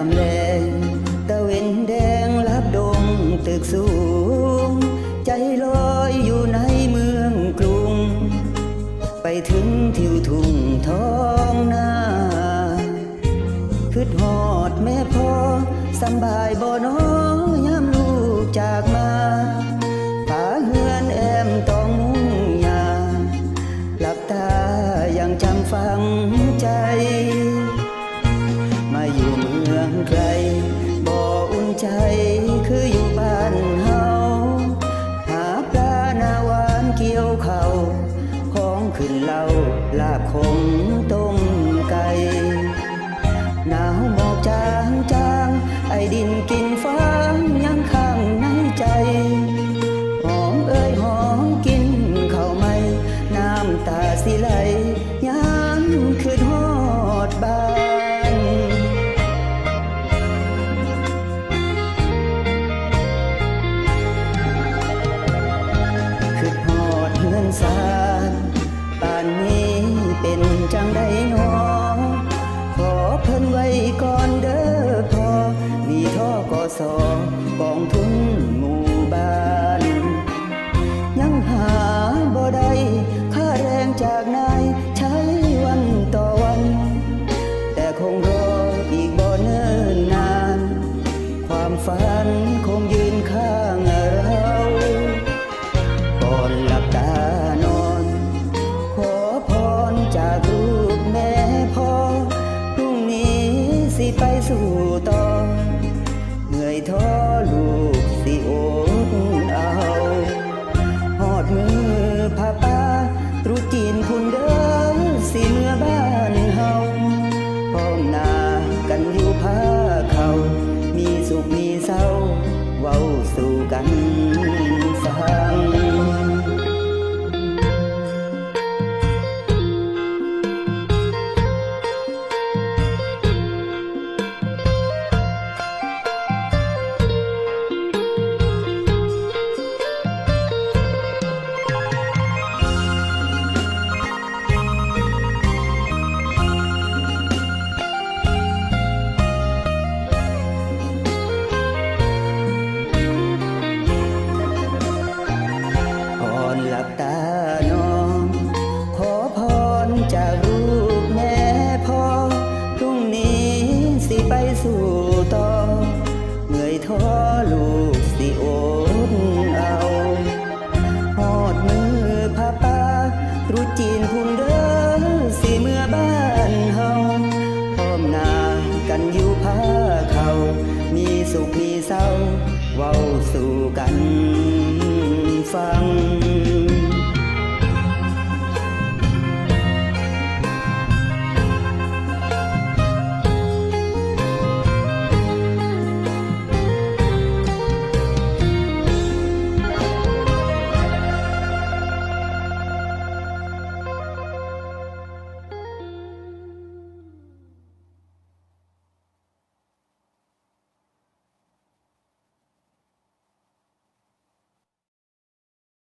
ามแรงตะเวนแดงลับดงตึกสูงใจลอยอยู่ในเมืองกรุงไปถึงทิวทุ่งท้องนาคิดฮอดแม่พ่อสำบายบ่น้อยามลูกจากมาผาเฮือนแอมต้องมุ่งยาหลับตายังจำฝังใจมาอยู่เมืองไกลบ่อุ่นใจคืออยู่บ้านเฮาหาปลาหน้าหวานเกี่ยวข้าวของขึ้นเหล้าลาบคงต้มไก่หนาวหมอกจางจางไอดินกินฟ้ายังข้างในใจหอมเอ้ยหอมกินข้าวไหมน้ำตาสิไหลยามคืนฮอดบ้านคืนฮอดเฮือนสานป่านนี้เป็นจังใดน้อขอเพิ่นไว้ก่อนเด้อพอมีท่อกสกองทุนหมู่บ้านยังหาบ่ได้ค่าแรงจากนายใช้วันต่อวันแต่คงรออีกบ่เนิ่นนานความฝันคงยืนข้างเราก่อนหลับตานอนขอพรจากลูกแม่พ่อพรุ่งนี้สิไปสู่ต่อเหนื่อยท้อลูกสิอดเอาหอดมือพาป้าตรุษจีนคุณเด้อสิเมื่อบ้านเฮาพร้อมหน้ากันอยู่พาเขามีสุขมีเศร้าเว้าสู่กันฟังหลับตานอนขอพรจากลูกแม่พ่อพรุ่งนี้สิไปสู่ต่อเหนื่อยท้อลูกสิอดเอาหอดมือพาป้าตรุษจีนพุ่นเด้อสิเมื่อบ้านเฮาพร้อมหน้ากันอยู่พาเขามีสุขมีเศร้าเว้าสู่กันฟัง